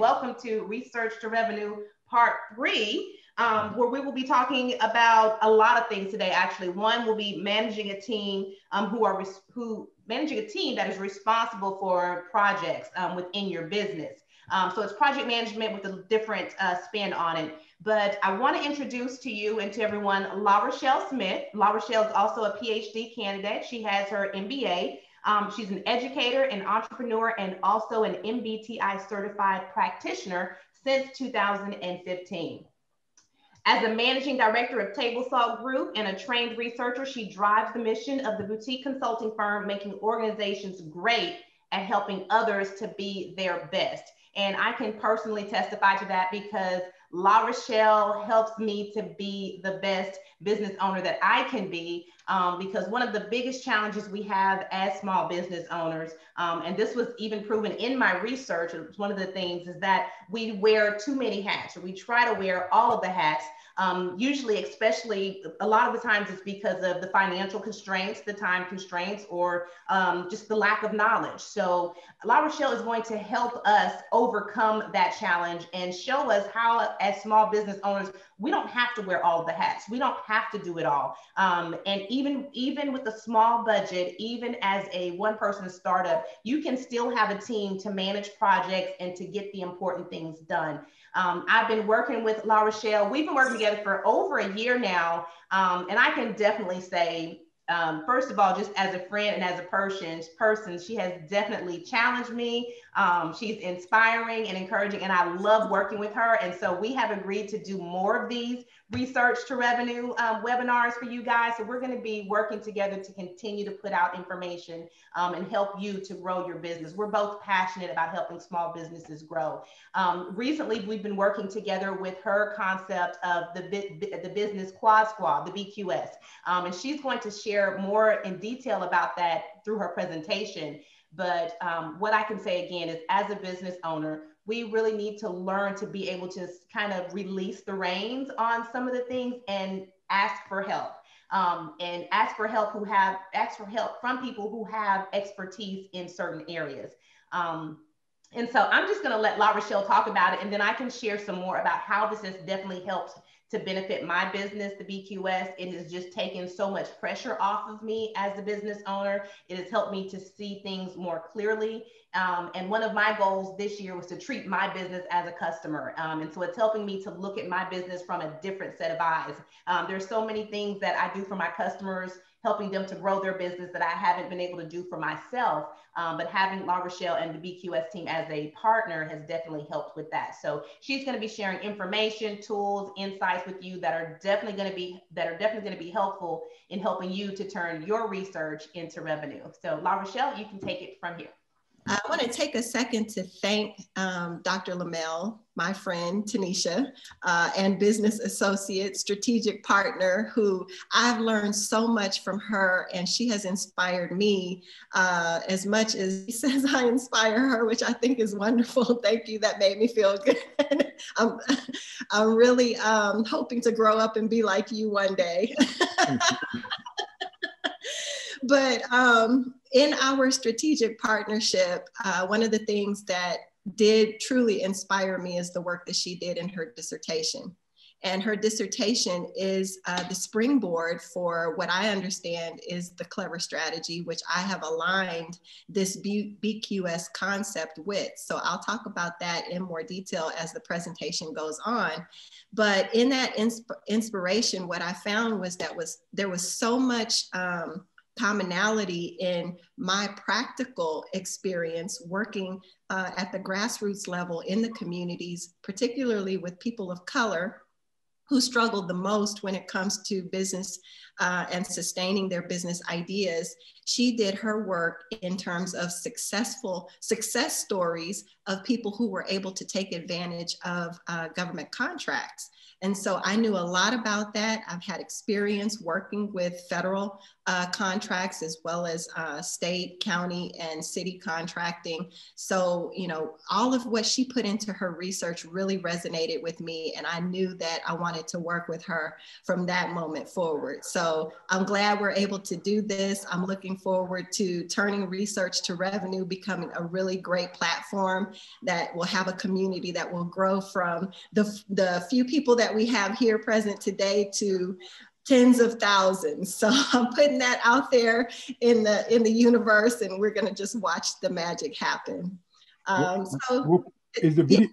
welcome to Research to Revenue Part 3, where we will be talking about a lot of things today. Actually, one will be managing a team managing a team that is responsible for projects within your business. So it's project management with a different spin on it. But I want to introduce to you and to everyone LaRochelle Smith. LaRochelle is also a PhD candidate. She has her MBA. She's an educator, an entrepreneur, and also an MBTI certified practitioner since 2015. As a managing director of Table Salt Group and a trained researcher, she drives the mission of the boutique consulting firm, making organizations great at helping others to be their best. And I can personally testify to that because LaRochelle helps me to be the best business owner that I can be, because one of the biggest challenges we have as small business owners, and this was even proven in my research, it was one of the things, is that we wear too many hats, or we try to wear all of the hats. Usually, especially a lot of the times, it's because of the financial constraints, the time constraints, or just the lack of knowledge. So LaRochelle is going to help us overcome that challenge and show us how, as small business owners, we don't have to wear all of the hats. We don't have to do it all. And even with a small budget, even as a one-person startup, you can still have a team to manage projects and to get the important things done. I've been working with LaRochelle. We've been working together for over a year now. And I can definitely say, first of all, just as a friend and as a person, she has definitely challenged me. She's inspiring and encouraging, and I love working with her. And so we have agreed to do more of these Research to Revenue webinars for you guys. So we're going to be working together to continue to put out information and help you to grow your business. We're both passionate about helping small businesses grow. Recently, we've been working together with her concept of the Business Quad Squad, the BQS. And she's going to share more in detail about that through her presentation. But what I can say again is, as a business owner, we really need to learn to be able to kind of release the reins on some of the things and ask for help. And ask for help from people who have expertise in certain areas. And so I'm just going to let LaRochelle talk about it, and then I can share some more about how this has definitely helped to benefit my business, the BQS. It has just taken so much pressure off of me as a business owner. It has helped me to see things more clearly. And one of my goals this year was to treat my business as a customer. And so it's helping me to look at my business from a different set of eyes. There's so many things that I do for my customers, helping them to grow their business, that I haven't been able to do for myself. But having LaRochelle and the BQS team as a partner has definitely helped with that. So she's going to be sharing information, tools, insights with you that are definitely going to be helpful in helping you to turn your research into revenue. So LaRochelle, you can take it from here. I want to take a second to thank Dr. Lamel, my friend Tanisha, and business associate, strategic partner, who I've learned so much from her, and she has inspired me as much as she says I inspire her, which I think is wonderful. Thank you. That made me feel good. I'm really hoping to grow up and be like you one day. But in our strategic partnership, one of the things that did truly inspire me is the work that she did in her dissertation. And her dissertation is the springboard for what I understand is the Clever strategy, which I have aligned this BQS concept with. So I'll talk about that in more detail as the presentation goes on. But in that inspiration, what I found was that there was so much commonality in my practical experience working at the grassroots level in the communities, particularly with people of color who struggled the most when it comes to business and sustaining their business ideas. She did her work in terms of success stories of people who were able to take advantage of government contracts. And so I knew a lot about that. I've had experience working with federal contracts as well as state, county, and city contracting. So, you know, all of what she put into her research really resonated with me. And I knew that I wanted to work with her from that moment forward. So I'm glad we're able to do this. I'm looking forward to turning research to revenue, becoming a really great platform that will have a community that will grow from the few people that we have here present today to tens of thousands. So I'm putting that out there in the universe, and we're going to just watch the magic happen. Is the video,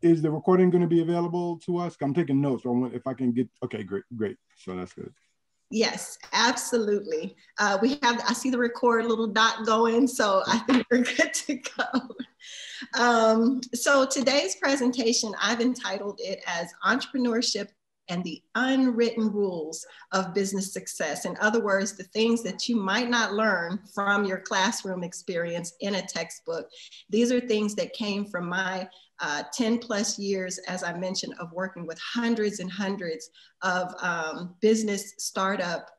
is the recording going to be available to us? I'm taking notes. So if I can get, okay, great. So that's good. Yes, absolutely. I see the record little dot going, so I think we're good to go. So today's presentation, I've entitled it as Entrepreneurship and the Unwritten Rules of Business Success. In other words, the things that you might not learn from your classroom experience in a textbook. These are things that came from my 10 plus years, as I mentioned, of working with hundreds and hundreds of business startup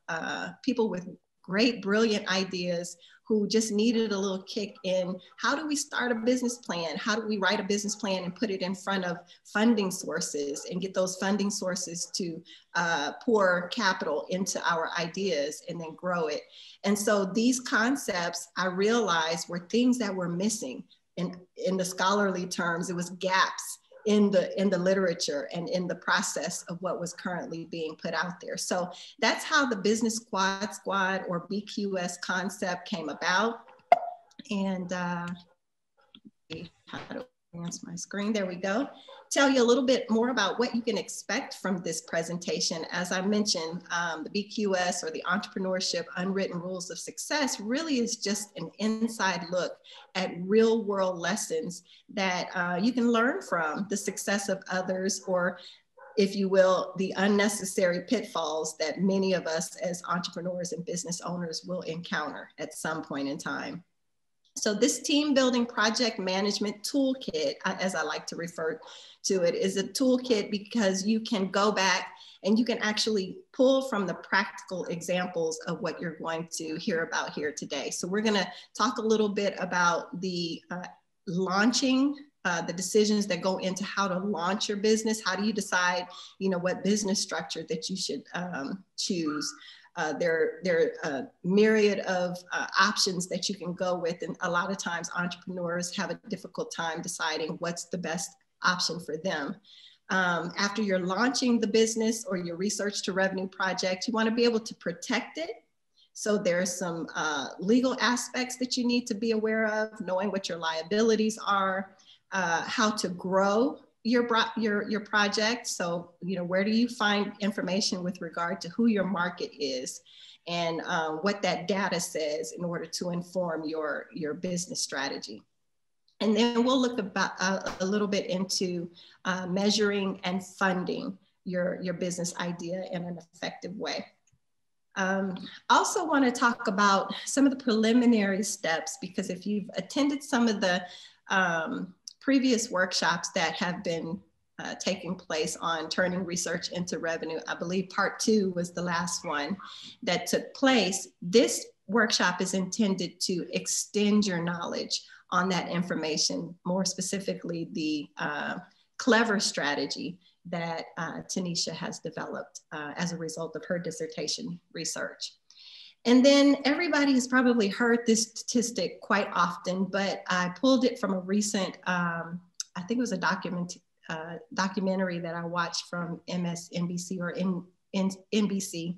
people with great, brilliant ideas who just needed a little kick in how do we start a business plan? How do we write a business plan and put it in front of funding sources and get those funding sources to pour capital into our ideas and then grow it. And so these concepts I realized were things that were missing. In the scholarly terms, it was gaps in the literature and in the process of what was currently being put out there. So that's how the Business Squad or BQS concept came about. And how to advance my screen, there we go. Tell you a little bit more about what you can expect from this presentation. As I mentioned, the BQS or the Entrepreneurship Unwritten Rules of Success really is just an inside look at real world lessons that you can learn from the success of others, or if you will, the unnecessary pitfalls that many of us as entrepreneurs and business owners will encounter at some point in time. So this team building project management toolkit, as I like to refer to it, is a toolkit because you can go back and you can actually pull from the practical examples of what you're going to hear about here today. So we're gonna talk a little bit about the launching, the decisions that go into how to launch your business. How do you decide, you know, what business structure that you should choose? There are a myriad of options that you can go with. And a lot of times entrepreneurs have a difficult time deciding what's the best option for them. After you're launching the business or your research to revenue project, you want to be able to protect it. So there's some legal aspects that you need to be aware of, knowing what your liabilities are, how to grow your project. So, you know, where do you find information with regard to who your market is and what that data says in order to inform your business strategy. And then we'll look about a little bit into measuring and funding your business idea in an effective way. Also want to talk about some of the preliminary steps, because if you've attended some of the previous workshops that have been taking place on turning research into revenue, I believe part 2 was the last one that took place. This workshop is intended to extend your knowledge on that information, more specifically the clever strategy that Tanisha has developed as a result of her dissertation research. And then everybody has probably heard this statistic quite often, but I pulled it from a recent, I think it was a documentary that I watched from MSNBC or NBC.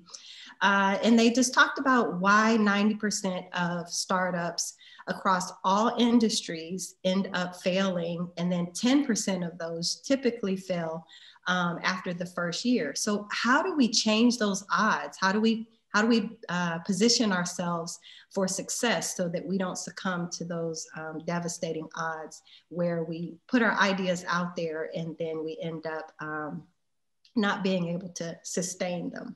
And they just talked about why 90% of startups across all industries end up failing, and then 10% of those typically fail after the first year. So how do we change those odds? How do we position ourselves for success so that we don't succumb to those devastating odds where we put our ideas out there and then we end up not being able to sustain them?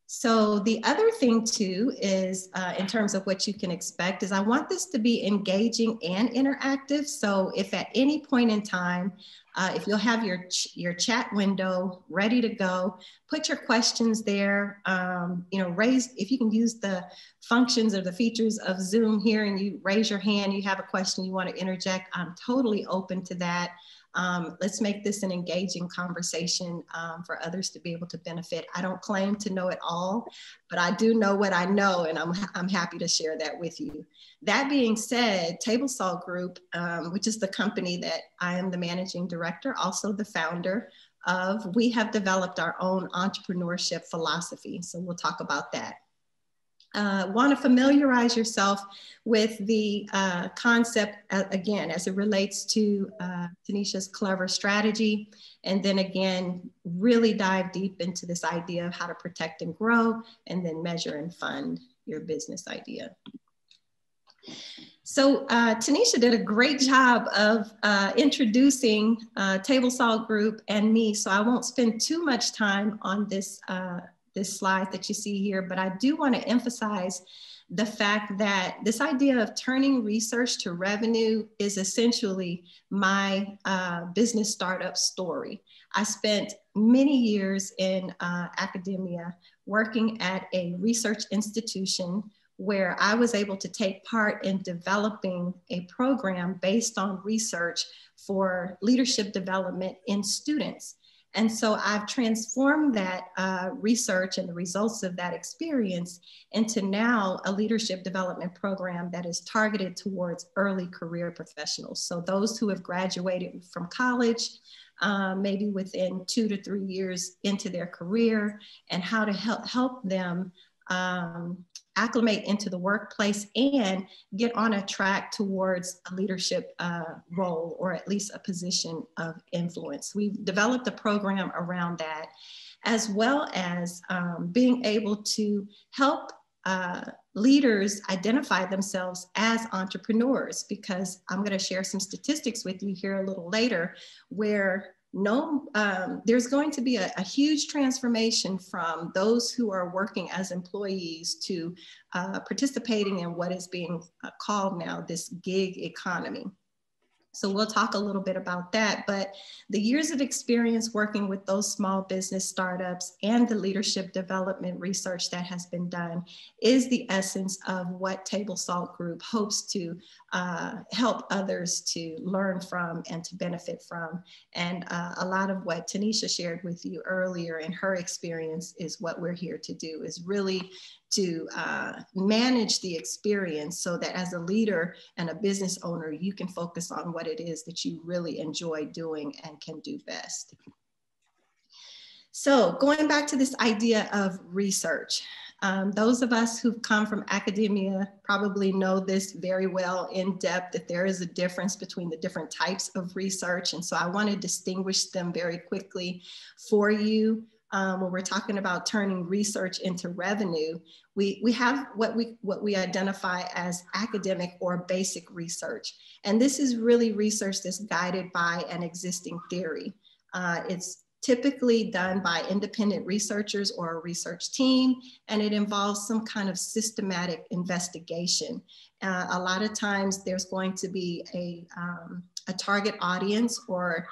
So the other thing too is in terms of what you can expect is I want this to be engaging and interactive. So if at any point in time If you'll have your chat window ready to go, put your questions there. If you can use the functions or the features of Zoom here and you raise your hand, you have a question you want to interject, I'm totally open to that. Let's make this an engaging conversation for others to be able to benefit. I don't claim to know it all, but I do know what I know, and I'm happy to share that with you. That being said, Table Salt Group, which is the company that I am the managing director, also the founder of, we have developed our own entrepreneurship philosophy. So we'll talk about that. Want to familiarize yourself with the concept, again, as it relates to Tanisha's clever strategy. And then again, really dive deep into this idea of how to protect and grow, and then measure and fund your business idea. So Tanisha did a great job of introducing Table Salt Group and me. So I won't spend too much time on this this slide that you see here, but I do want to emphasize the fact that this idea of turning research to revenue is essentially my business startup story. I spent many years in academia working at a research institution where I was able to take part in developing a program based on research for leadership development in students. And so I've transformed that research and the results of that experience into now a leadership development program that is targeted towards early career professionals. So those who have graduated from college, maybe within 2 to 3 years into their career, and how to help them acclimate into the workplace and get on a track towards a leadership role, or at least a position of influence. We've developed a program around that, as well as being able to help leaders identify themselves as entrepreneurs, because I'm going to share some statistics with you here a little later, where there's going to be a huge transformation from those who are working as employees to participating in what is being called now this gig economy. So we'll talk a little bit about that, but the years of experience working with those small business startups and the leadership development research that has been done is the essence of what Table Salt Group hopes to help others to learn from and to benefit from. And a lot of what Tanisha shared with you earlier in her experience is what we're here to do, is really to manage the experience so that as a leader and a business owner, you can focus on what it is that you really enjoy doing and can do best. So going back to this idea of research, those of us who've come from academia probably know this very well in depth, that there is a difference between the different types of research. And so I want to distinguish them very quickly for you. When we're talking about turning research into revenue, we have what we identify as academic or basic research. And this is really research that's guided by an existing theory. It's typically done by independent researchers or a research team, and it involves some kind of systematic investigation. A lot of times there's going to be a target audience, or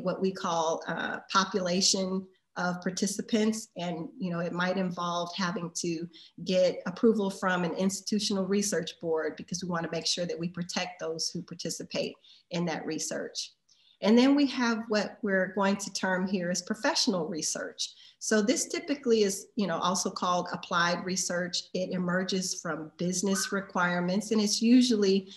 what we call population of participants, and it might involve having to get approval from an institutional research board, because we want to make sure that we protect those who participate in that research. And then we have what we're going to term here as professional research. So this typically is, also called applied research. It emerges from business requirements, and it's usually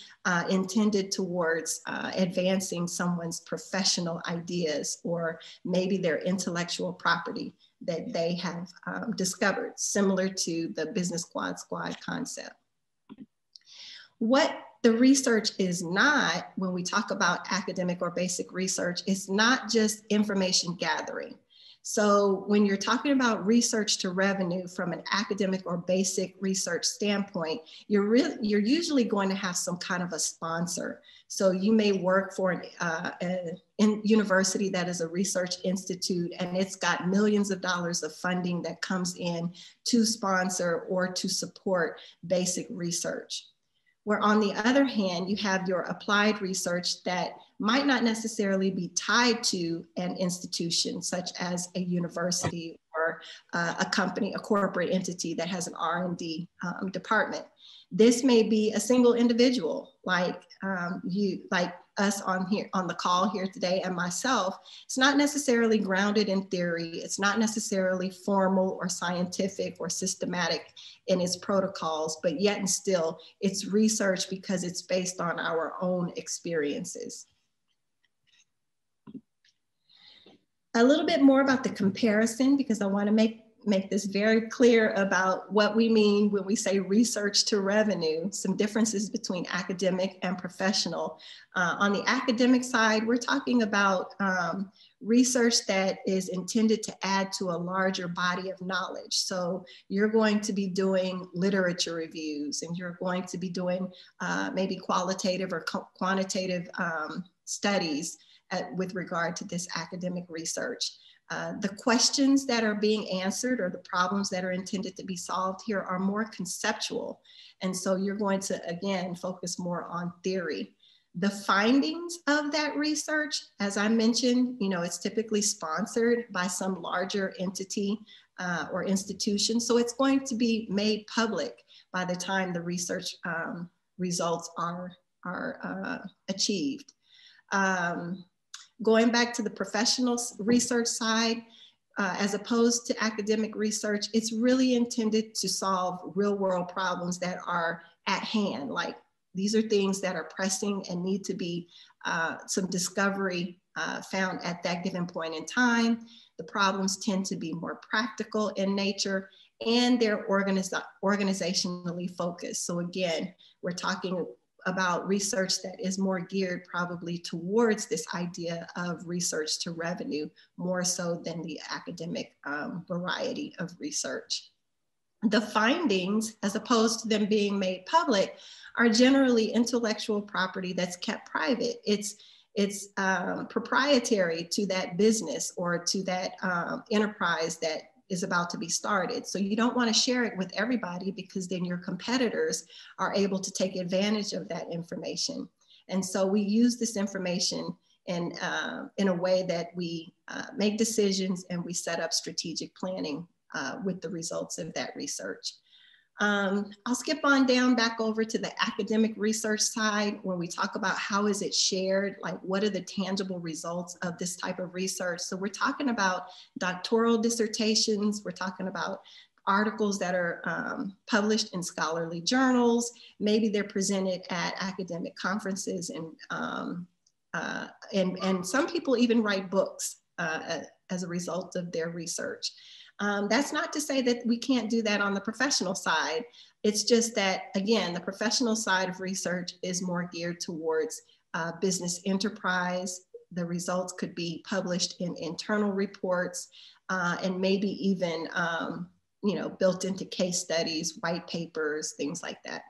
intended towards advancing someone's professional ideas, or maybe their intellectual property that they have discovered, similar to the business squad concept. What the research is not, when we talk about academic or basic research, it's not just information gathering. So when you're talking about research to revenue from an academic or basic research standpoint, you're usually going to have some kind of a sponsor. So you may work for a university that is a research institute, and it's got millions of dollars of funding that comes in to sponsor or to support basic research. Where on the other hand, you have your applied research that might not necessarily be tied to an institution such as a university or a company, a corporate entity that has an R&D department. This may be a single individual like like us on the call here today and myself. It's not necessarily grounded in theory. It's not necessarily formal or scientific or systematic in its protocols, but yet and still it's research because it's based on our own experiences. A little bit more about the comparison, because I want to make this very clear about what we mean when we say research to revenue, some differences between academic and professional. On the academic side, we're talking about research that is intended to add to a larger body of knowledge. So you're going to be doing literature reviews, and you're going to be doing maybe qualitative or quantitative studies with regard to this academic research. The questions that are being answered or the problems that are intended to be solved here are more conceptual. And so you're going to, again, focus more on theory. The findings of that research, as I mentioned, it's typically sponsored by some larger entity or institution. So it's going to be made public by the time the research results are achieved. Going back to the professional research side, as opposed to academic research, it's really intended to solve real world problems that are at hand. Like these are things that are pressing and need to be some discovery found at that given point in time. The problems tend to be more practical in nature, and they're organizationally focused. So again, we're talking about research that is more geared probably towards this idea of research to revenue, more so than the academic variety of research. The findings, as opposed to them being made public, are generally intellectual property that's kept private. It's proprietary to that business or to that enterprise that is about to be started. So you don't want to share it with everybody, because then your competitors are able to take advantage of that information. And so we use this information in a way that we make decisions and we set up strategic planning with the results of that research. I'll skip on down back over to the academic research side, where we talk about how is it shared, like what are the tangible results of this type of research. So we're talking about doctoral dissertations, we're talking about articles that are published in scholarly journals, maybe they're presented at academic conferences, and some people even write books as a result of their research. That's not to say that we can't do that on the professional side. It's just that, again, the professional side of research is more geared towards business enterprise. The results could be published in internal reports and maybe even built into case studies, white papers, things like that.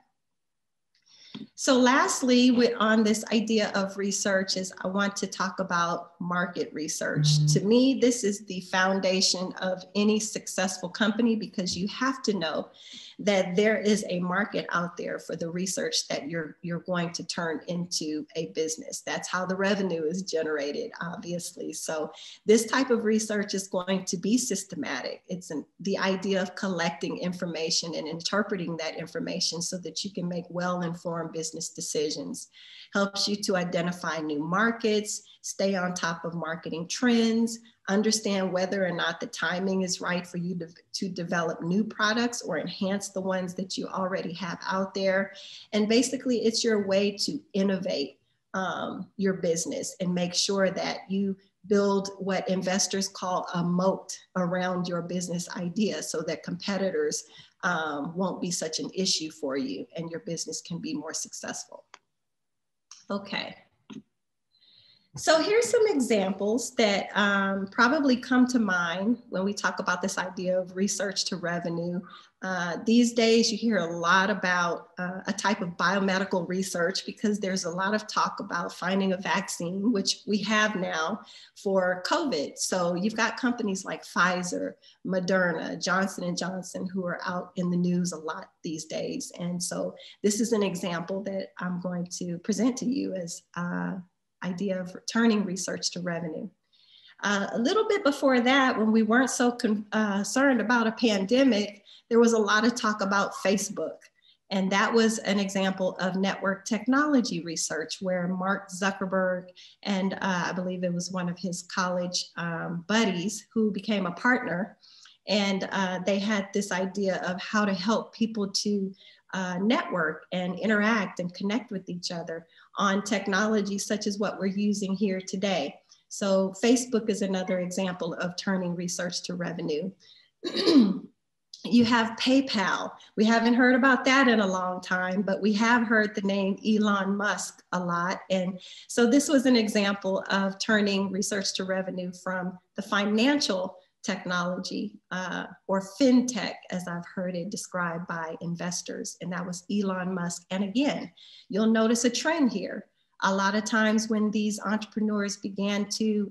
So lastly, on this idea of research, is I want to talk about market research. To me, this is the foundation of any successful company, because you have to know that there is a market out there for the research that you're going to turn into a business. That's how the revenue is generated, obviously. So this type of research is going to be systematic. It's the idea of collecting information and interpreting that information so that you can make well-informed business decisions. Helps you to identify new markets, stay on top of marketing trends, understand whether or not the timing is right for you to develop new products or enhance the ones that you already have out there. And basically, it's your way to innovate your business and make sure that you build what investors call a moat around your business idea, so that competitors won't be such an issue for you and your business can be more successful. Okay. So here's some examples that probably come to mind when we talk about this idea of research to revenue. These days, you hear a lot about a type of biomedical research because there's a lot of talk about finding a vaccine, which we have now for COVID. So you've got companies like Pfizer, Moderna, Johnson & Johnson, who are out in the news a lot these days. And so this is an example that I'm going to present to you as idea of turning research to revenue. A little bit before that, when we weren't so concerned about a pandemic, there was a lot of talk about Facebook. And that was an example of network technology research where Mark Zuckerberg and I believe it was one of his college buddies who became a partner. And they had this idea of how to help people to network and interact and connect with each other on technology such as what we're using here today. So Facebook is another example of turning research to revenue. You have PayPal. We haven't heard about that in a long time, but we have heard the name Elon Musk a lot. And so this was an example of turning research to revenue from the financial technology or fintech, as I've heard it described by investors, and that was Elon Musk. And again, you'll notice a trend here. A lot of times when these entrepreneurs began to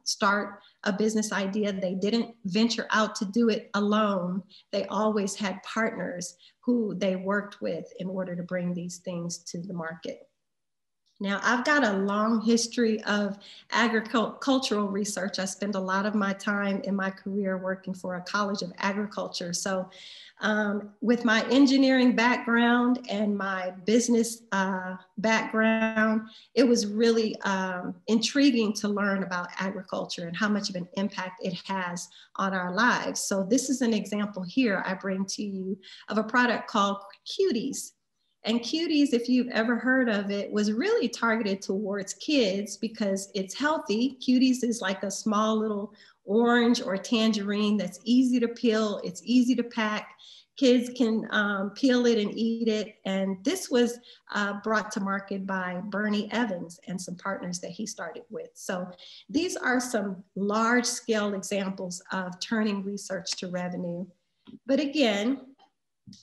start a business idea, they didn't venture out to do it alone. They always had partners who they worked with in order to bring these things to the market. Now, I've got a long history of agricultural research. I spent a lot of my time in my career working for a college of agriculture. So with my engineering background and my business background, it was really intriguing to learn about agriculture and how much of an impact it has on our lives. So this is an example here I bring to you of a product called Cuties. And Cuties, if you've ever heard of it, was really targeted towards kids because it's healthy. Cuties is like a small little orange or tangerine that's easy to peel, it's easy to pack. Kids can peel it and eat it. And this was brought to market by Bernie Evans and some partners that he started with. So these are some large scale examples of turning research to revenue. But again,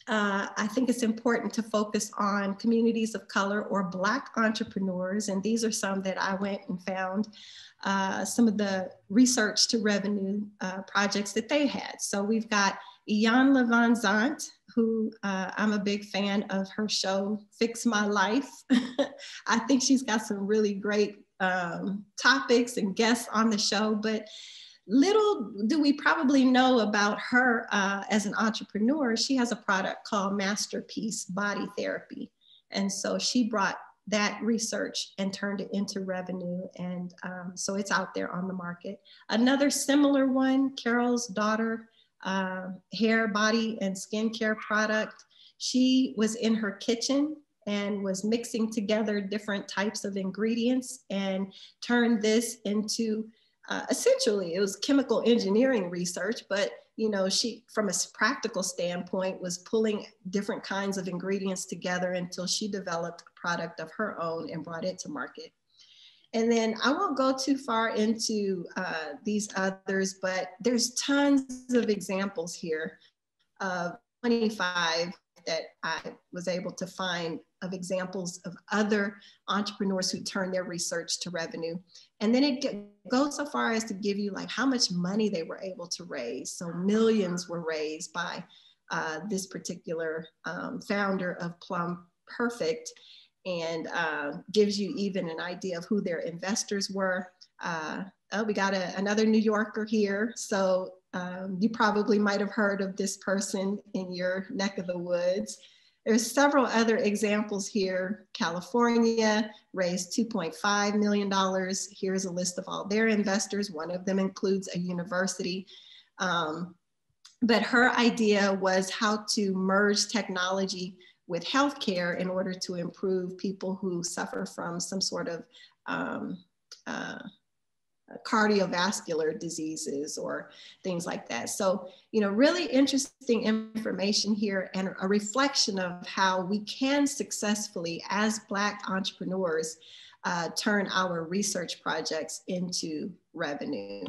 I think it's important to focus on communities of color or Black entrepreneurs. And these are some that I went and found some of the research to revenue projects that they had. So we've got Iyanla Vanzant, who I'm a big fan of her show, Fix My Life. I think she's got some really great topics and guests on the show, but little do we probably know about her as an entrepreneur. She has a product called Masterpiece Body Therapy. And so she brought that research and turned it into revenue. And so it's out there on the market. Another similar one, Carol's Daughter hair, body, and skincare product. She was in her kitchen and was mixing together different types of ingredients and turned this into essentially, it was chemical engineering research, but you know, she, from a practical standpoint, was pulling different kinds of ingredients together until she developed a product of her own and brought it to market. And then I won't go too far into these others, but there's tons of examples here of 25 that I was able to find of examples of other entrepreneurs who turn their research to revenue. And then it goes so far as to give you like how much money they were able to raise. So millions were raised by this particular founder of Plum Perfect, and gives you even an idea of who their investors were. Oh, we got another New Yorker here. So you probably might have heard of this person in your neck of the woods. There's several other examples here. California raised $2.5 million. Here's a list of all their investors. One of them includes a university. But her idea was how to merge technology with healthcare in order to improve people who suffer from some sort of cardiovascular diseases or things like that. So, you know, really interesting information here and a reflection of how we can successfully, as Black entrepreneurs, turn our research projects into revenue.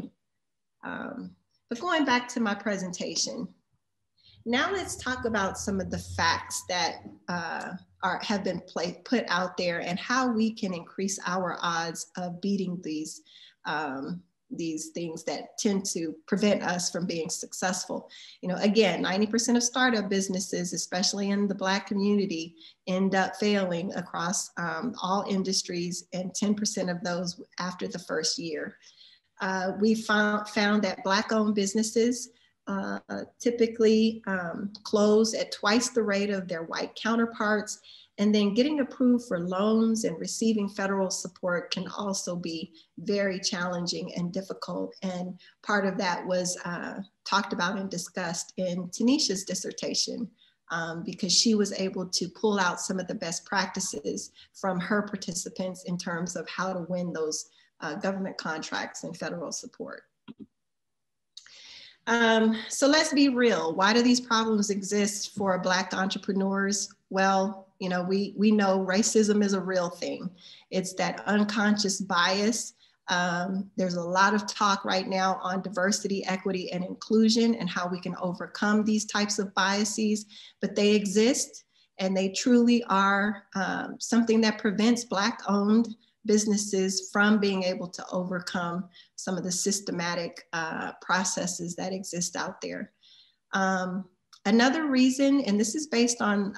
But going back to my presentation, now let's talk about some of the facts that have been put out there and how we can increase our odds of beating these things that tend to prevent us from being successful. You know, again, 90% of startup businesses, especially in the Black community, end up failing across all industries, and 10% of those after the first year. We found that Black-owned businesses typically close at twice the rate of their white counterparts, and then getting approved for loans and receiving federal support can also be very challenging and difficult. And part of that was talked about and discussed in Tanisha's dissertation, because she was able to pull out some of the best practices from her participants in terms of how to win those government contracts and federal support. So let's be real. Why do these problems exist for Black entrepreneurs? Well, you know, we know racism is a real thing. It's that unconscious bias. There's a lot of talk right now on diversity, equity, and inclusion and how we can overcome these types of biases, but they exist and they truly are something that prevents Black-owned businesses from being able to overcome some of the systematic processes that exist out there. Another reason, and this is based on,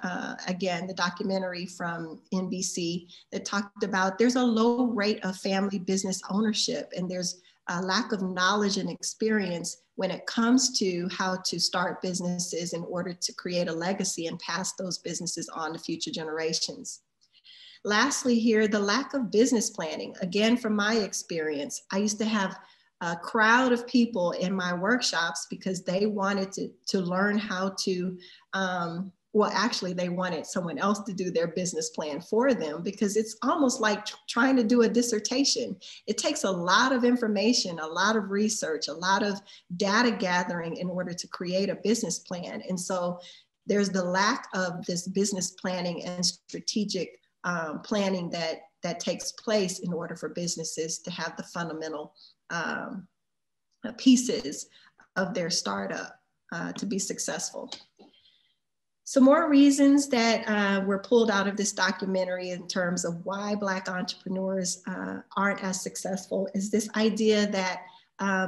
again, the documentary from NBC that talked about there's a low rate of family business ownership, and there's a lack of knowledge and experience when it comes to how to start businesses in order to create a legacy and pass those businesses on to future generations. Lastly here, the lack of business planning. Again, from my experience, I used to have a crowd of people in my workshops because they wanted to learn how to, well, actually they wanted someone else to do their business plan for them, because it's almost like trying to do a dissertation. It takes a lot of information, a lot of research, a lot of data gathering in order to create a business plan. And so there's the lack of this business planning and strategic planning that takes place in order for businesses to have the fundamental pieces of their startup to be successful. Some more reasons that were pulled out of this documentary in terms of why Black entrepreneurs aren't as successful is this idea that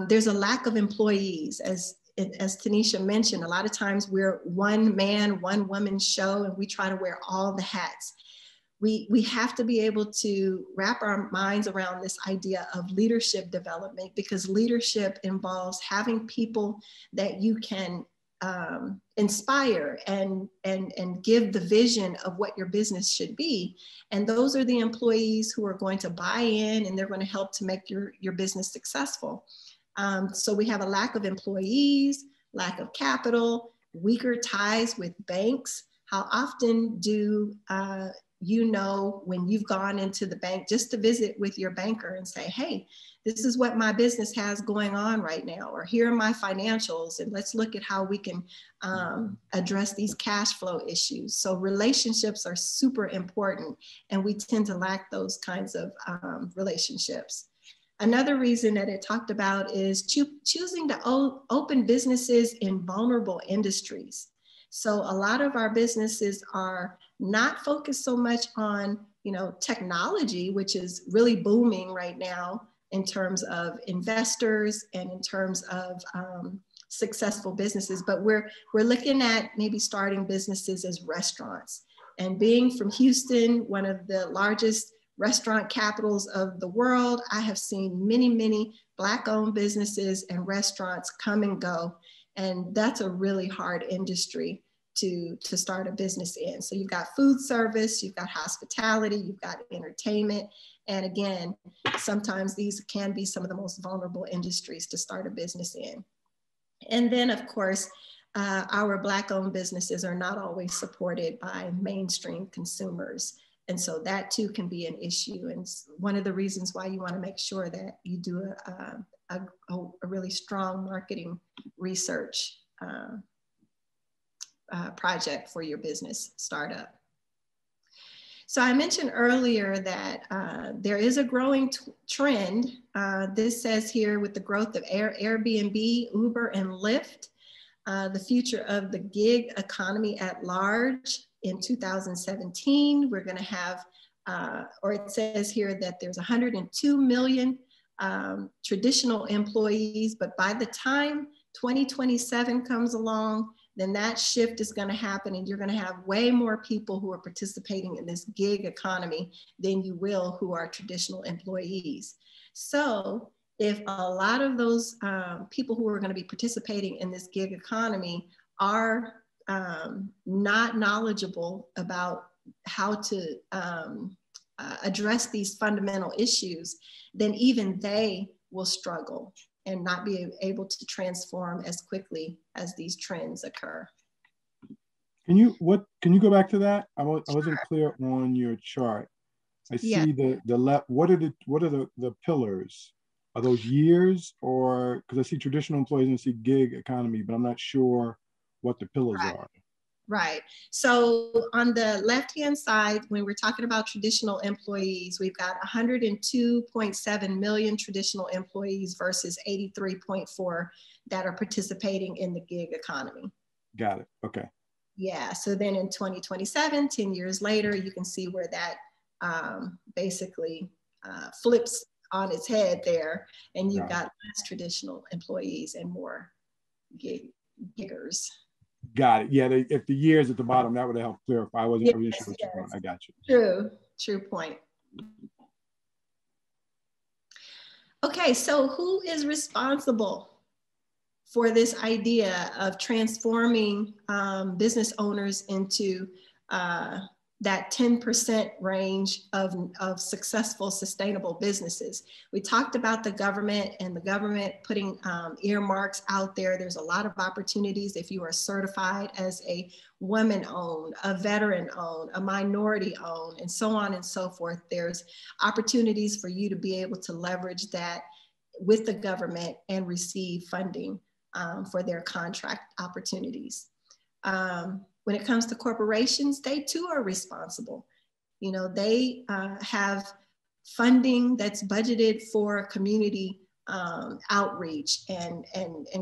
there's a lack of employees. As Tanisha mentioned, a lot of times we're one man, one woman show, and we try to wear all the hats. We have to be able to wrap our minds around this idea of leadership development, because leadership involves having people that you can inspire and give the vision of what your business should be. And those are the employees who are going to buy in, and they're going to help to make your business successful. So we have a lack of employees, lack of capital, weaker ties with banks. How often do you know when you've gone into the bank just to visit with your banker and say, hey, this is what my business has going on right now, or here are my financials, and let's look at how we can address these cash flow issues. So relationships are super important, and we tend to lack those kinds of relationships. Another reason that it talked about is choosing to open businesses in vulnerable industries. So a lot of our businesses are not focused so much on, you know, technology, which is really booming right now in terms of investors and in terms of successful businesses, but we're looking at maybe starting businesses as restaurants. And being from Houston, one of the largest restaurant capitals of the world, I have seen many, many Black-owned businesses and restaurants come and go. And that's a really hard industry to start a business in. So you've got food service, you've got hospitality, you've got entertainment. And again, sometimes these can be some of the most vulnerable industries to start a business in. And then of course, our Black-owned businesses are not always supported by mainstream consumers. And so that too can be an issue. And one of the reasons why you want to make sure that you do a really strong marketing research project for your business startup. So I mentioned earlier that there is a growing trend. This says here, with the growth of Airbnb, Uber, and Lyft, the future of the gig economy at large. In 2017, we're going to have, or it says here that there's 102 million traditional employees, but by the time 2027 comes along, then that shift is going to happen, and you're going to have way more people who are participating in this gig economy than you will who are traditional employees. So if a lot of those people who are going to be participating in this gig economy are not knowledgeable about how to address these fundamental issues, then even they will struggle and not be able to transform as quickly as these trends occur. Can you go back to that? I wasn't clear on your chart. I see the left. What are the pillars? Are those years, or because I see traditional employees and I see gig economy, but I'm not sure what the pillars are. Right. So on the left-hand side, when we're talking about traditional employees, we've got 102.7 million traditional employees versus 83.4 that are participating in the gig economy. Got it. Okay. Yeah. So then in 2027, 10 years later, you can see where that basically flips on its head there, and you've got less traditional employees and more giggers. Got it. Yeah, if the years at the bottom, that would have helped clarify. I wasn't sure what you're doing. I got you. True point. Okay, so who is responsible for this idea of transforming business owners into that 10% range of successful, sustainable businesses? We talked about the government and the government putting earmarks out there. There's a lot of opportunities if you are certified as a woman-owned, a veteran-owned, a minority-owned, and so on and so forth. There's opportunities for you to be able to leverage that with the government and receive funding for their contract opportunities. When it comes to corporations, they too are responsible. You know, they have funding that's budgeted for community outreach and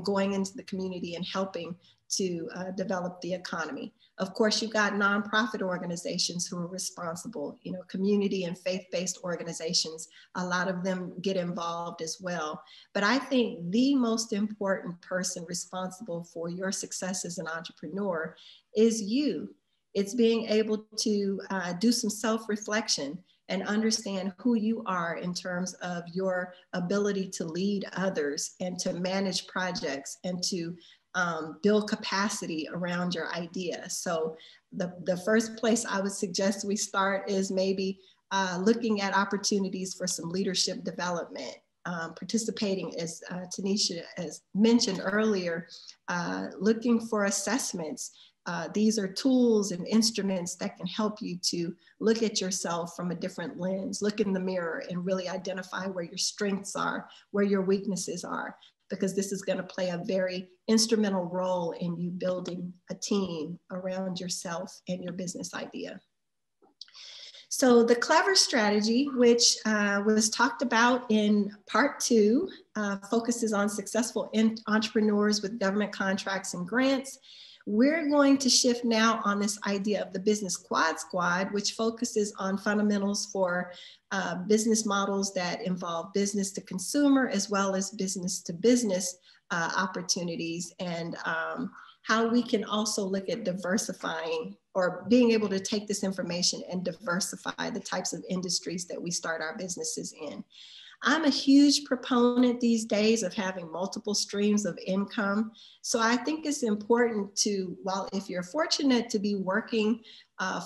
going into the community and helping to develop the economy. Of course, you've got nonprofit organizations who are responsible, you know, community and faith-based organizations, a lot of them get involved as well. But I think the most important person responsible for your success as an entrepreneur is you. It's being able to do some self-reflection and understand who you are in terms of your ability to lead others and to manage projects and to build capacity around your idea. So the first place I would suggest we start is maybe looking at opportunities for some leadership development, participating, as Tanisha has mentioned earlier, looking for assessments. These are tools and instruments that can help you to look at yourself from a different lens, look in the mirror and really identify where your strengths are, where your weaknesses are, because this is going to play a very instrumental role in you building a team around yourself and your business idea. So the CLEVER strategy, which was talked about in part 2, focuses on successful entrepreneurs with government contracts and grants. We're going to shift now on this idea of the Business Quad Squad, which focuses on fundamentals for business models that involve business to consumer as well as business to business opportunities, and how we can also look at diversifying or being able to take this information and diversify the types of industries that we start our businesses in. I'm a huge proponent these days of having multiple streams of income. So I think it's important to, while if you're fortunate to be working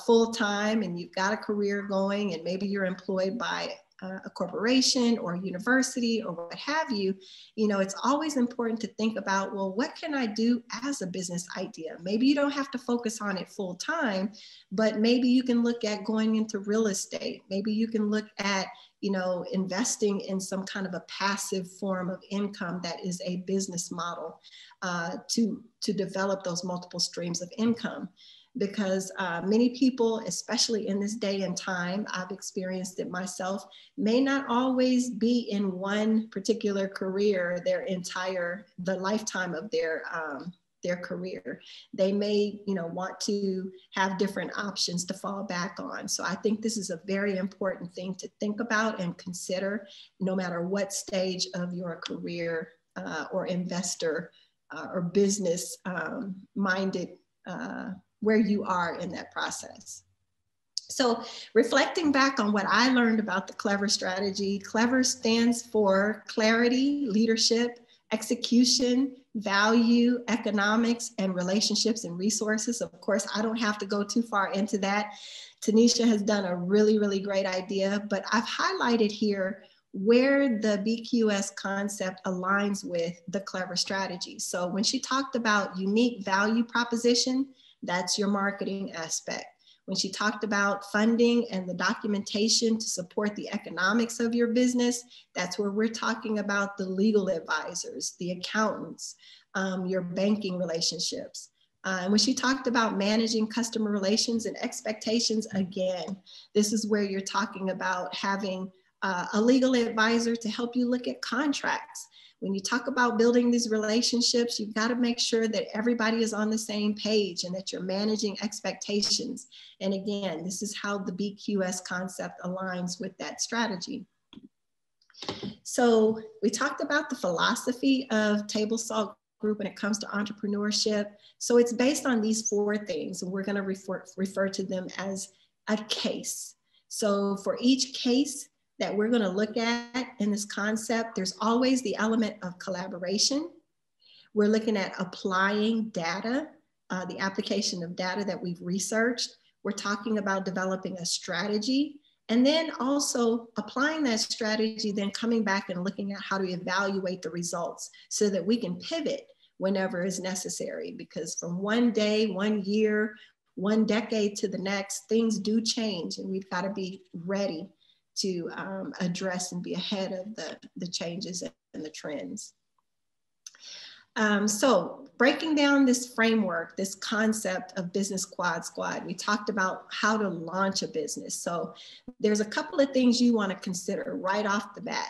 full time and you've got a career going and maybe you're employed by a corporation or a university or what have you, you know, it's always important to think about, well, what can I do as a business idea? Maybe you don't have to focus on it full time, but maybe you can look at going into real estate. Maybe you can look at you know, investing in some kind of a passive form of income that is a business model to develop those multiple streams of income. Because many people, especially in this day and time, I've experienced it myself, may not always be in one particular career the lifetime of their career. They may, you know, want to have different options to fall back on. So I think this is a very important thing to think about and consider, no matter what stage of your career or investor or business minded where you are in that process. So reflecting back on what I learned about the CLEVER strategy, CLEVER stands for clarity, leadership, execution, value, economics, and relationships and resources. Of course, I don't have to go too far into that. Tanisha has done a really, really great idea, but I've highlighted here where the BQS concept aligns with the CLEVER strategy. So when she talked about unique value proposition, that's your marketing aspect. When she talked about funding and the documentation to support the economics of your business, that's where we're talking about the legal advisors, the accountants, your banking relationships. And when she talked about managing customer relations and expectations, again, this is where you're talking about having a legal advisor to help you look at contracts. When you talk about building these relationships, you've got to make sure that everybody is on the same page and that you're managing expectations. And again, this is how the BQS concept aligns with that strategy. So we talked about the philosophy of Table Salt Group when it comes to entrepreneurship. So it's based on these 4 things, and we're going to refer to them as a case. So for each case that we're going to look at in this concept, there's always the element of collaboration. We're looking at applying data, the application of data that we've researched. We're talking about developing a strategy, and then also applying that strategy, then coming back and looking at how to evaluate the results so that we can pivot whenever is necessary. Because from one day, 1 year, 1 decade to the next, things do change, and we've got to be ready to address and be ahead of the changes and the trends. So breaking down this framework, this concept of Business Quad Squad, we talked about how to launch a business. So there's a couple of things you want to consider right off the bat.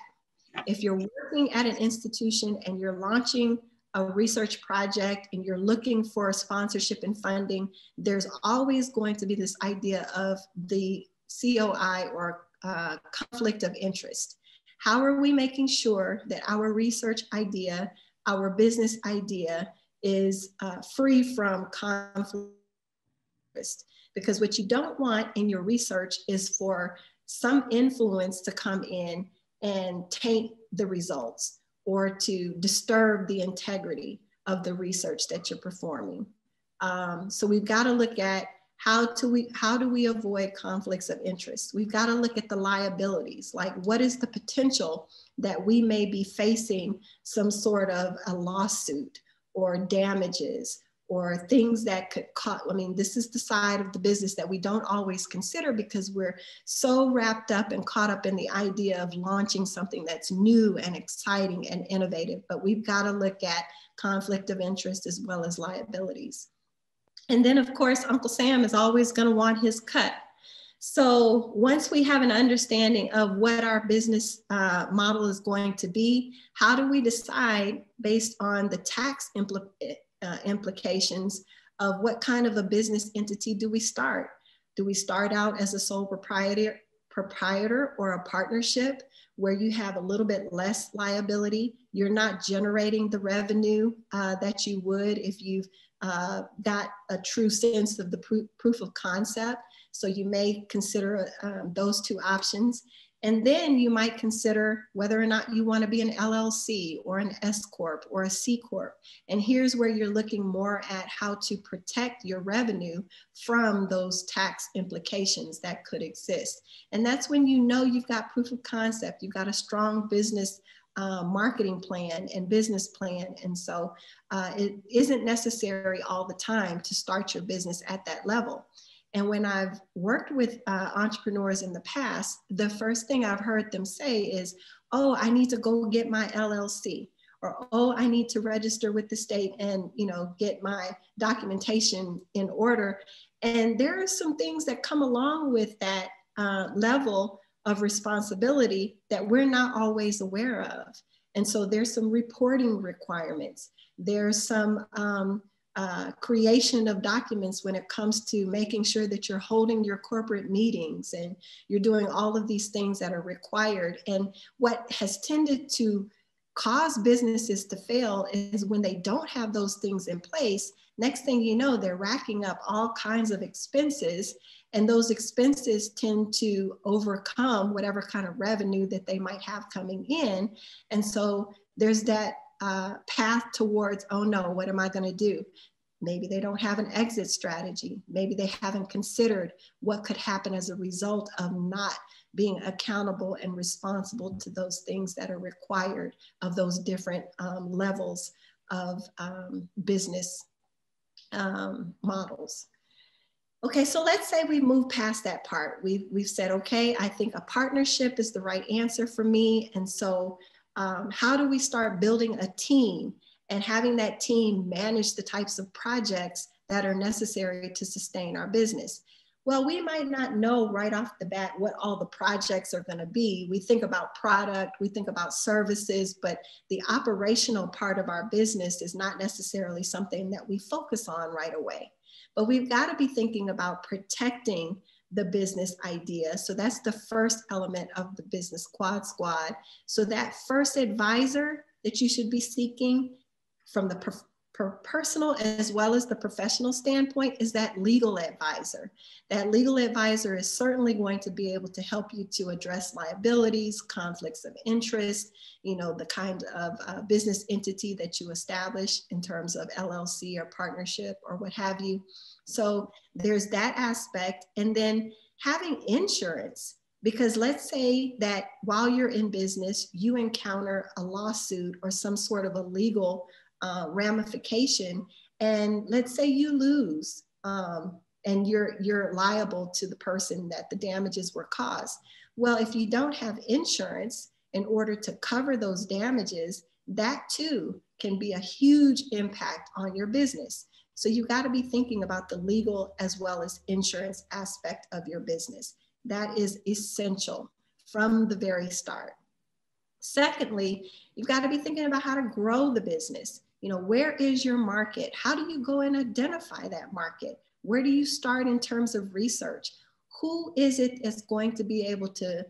If you're working at an institution and you're launching a research project and you're looking for sponsorship and funding, there's always going to be this idea of the COI or conflict of interest. How are we making sure that our research idea, our business idea is free from conflict of interest? Because what you don't want in your research is for some influence to come in and taint the results or to disturb the integrity of the research that you're performing. So we've got to look at how do we avoid conflicts of interest? We've got to look at the liabilities, like what is the potential that we may be facing some sort of a lawsuit or damages or things that could I mean, this is the side of the business that we don't always consider because we're so wrapped up and caught up in the idea of launching something that's new and exciting and innovative, but we've got to look at conflict of interest as well as liabilities. And then of course, Uncle Sam is always going to want his cut. So once we have an understanding of what our business model is going to be, how do we decide based on the tax implications of what kind of a business entity do we start? Do we start out as a sole proprietor or a partnership where you have a little bit less liability? You're not generating the revenue that you would if you've got a true sense of the proof of concept. So you may consider those 2 options. And then you might consider whether or not you want to be an LLC or an S Corp or a C Corp. And here's where you're looking more at how to protect your revenue from those tax implications that could exist. And that's when you know you've got proof of concept, you've got a strong business marketing plan and business plan. And so it isn't necessary all the time to start your business at that level. And when I've worked with entrepreneurs in the past, the first thing I've heard them say is, oh, I need to go get my LLC, or, oh, I need to register with the state and, you know, get my documentation in order. And there are some things that come along with that level of responsibility that we're not always aware of. And so there's some reporting requirements. There's some creation of documents when it comes to making sure that you're holding your corporate meetings and you're doing all of these things that are required. And what has tended to cause businesses to fail is when they don't have those things in place. Next thing you know, they're racking up all kinds of expenses, and those expenses tend to overcome whatever kind of revenue that they might have coming in. And so there's that path towards, oh no, what am I going to do? Maybe they don't have an exit strategy. Maybe they haven't considered what could happen as a result of not being accountable and responsible to those things that are required of those different levels of business models. Okay, so let's say we move past that part. We've said, okay, I think a partnership is the right answer for me. And so how do we start building a team and having that team manage the types of projects that are necessary to sustain our business? Well, we might not know right off the bat what all the projects are going to be. We think about product, we think about services, but the operational part of our business is not necessarily something that we focus on right away. But we've got to be thinking about protecting the business idea. So that's the first element of the Business Quad Squad. So that first advisor that you should be seeking from the personal as well as the professional standpoint is that legal advisor. That legal advisor is certainly going to be able to help you to address liabilities, conflicts of interest, you know, the kind of business entity that you establish in terms of LLC or partnership or what have you. So there's that aspect. And then having insurance, because let's say that while you're in business, you encounter a lawsuit or some sort of a legal ramification, and let's say you lose and you're liable to the person that the damages were caused. Well, if you don't have insurance in order to cover those damages, that too can be a huge impact on your business. So you got to be thinking about the legal as well as insurance aspect of your business. That is essential from the very start. Secondly, you've got to be thinking about how to grow the business. You know, where is your market? How do you go and identify that market? Where do you start in terms of research? Who is it that's going to be able to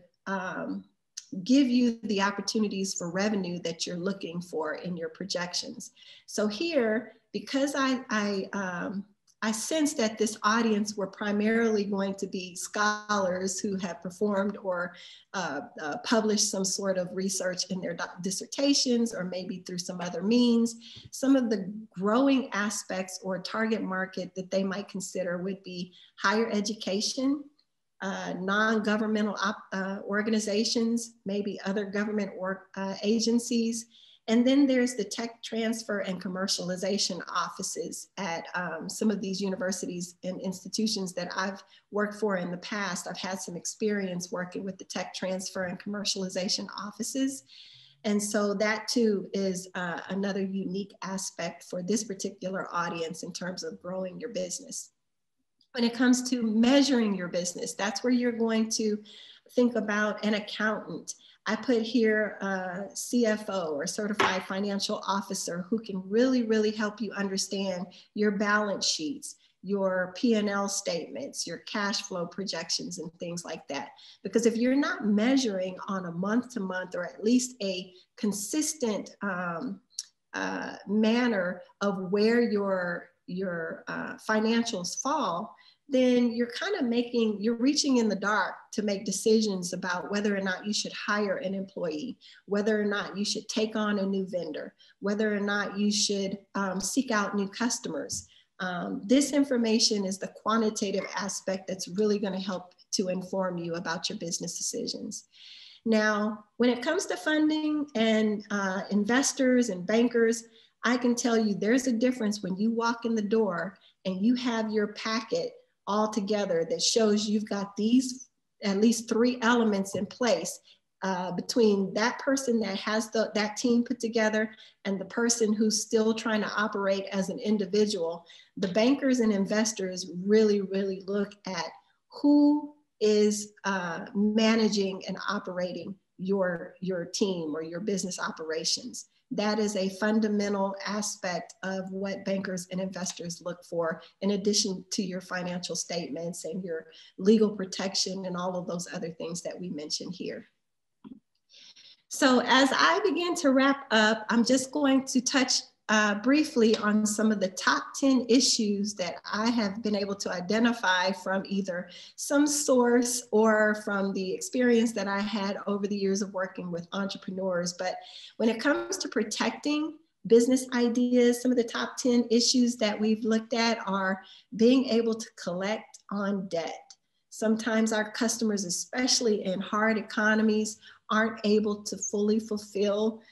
give you the opportunities for revenue that you're looking for in your projections? So here, because I sensed that this audience were primarily going to be scholars who have performed or published some sort of research in their dissertations or maybe through some other means. Some of the growing aspects or target market that they might consider would be higher education, non-governmental organizations, maybe other government agencies. And then there's the tech transfer and commercialization offices at some of these universities and institutions that I've worked for in the past. I've had some experience working with the tech transfer and commercialization offices. And so that too is another unique aspect for this particular audience in terms of growing your business. When it comes to measuring your business, that's where you're going to think about an accountant. I put here a CFO or certified financial officer who can really, really help you understand your balance sheets, your P&L statements, your cash flow projections and things like that. Because if you're not measuring on a month-to-month or at least a consistent manner of where your financials fall, then you're kind of you're reaching in the dark to make decisions about whether or not you should hire an employee, whether or not you should take on a new vendor, whether or not you should seek out new customers. This information is the quantitative aspect that's really going to help to inform you about your business decisions. Now, when it comes to funding and investors and bankers, I can tell you there's a difference when you walk in the door and you have your packet all together that shows you've got these at least 3 elements in place between that person that has that team put together and the person who's still trying to operate as an individual. The bankers and investors really, really look at who is managing and operating your team or your business operations. That is a fundamental aspect of what bankers and investors look for, in addition to your financial statements and your legal protection and all of those other things that we mentioned here. So as I begin to wrap up, I'm just going to touch briefly on some of the top 10 issues that I have been able to identify from either some source or from the experience that I had over the years of working with entrepreneurs. But when it comes to protecting business ideas, some of the top 10 issues that we've looked at are being able to collect on debt. Sometimes our customers, especially in hard economies, aren't able to fully fulfill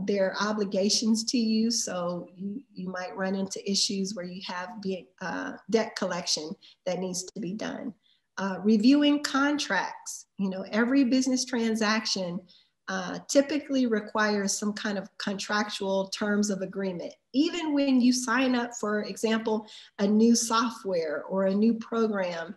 their obligations to you. So you might run into issues where you have debt collection that needs to be done. Reviewing contracts, every business transaction typically requires some kind of contractual terms of agreement. Even when you sign up, for example, a new software or a new program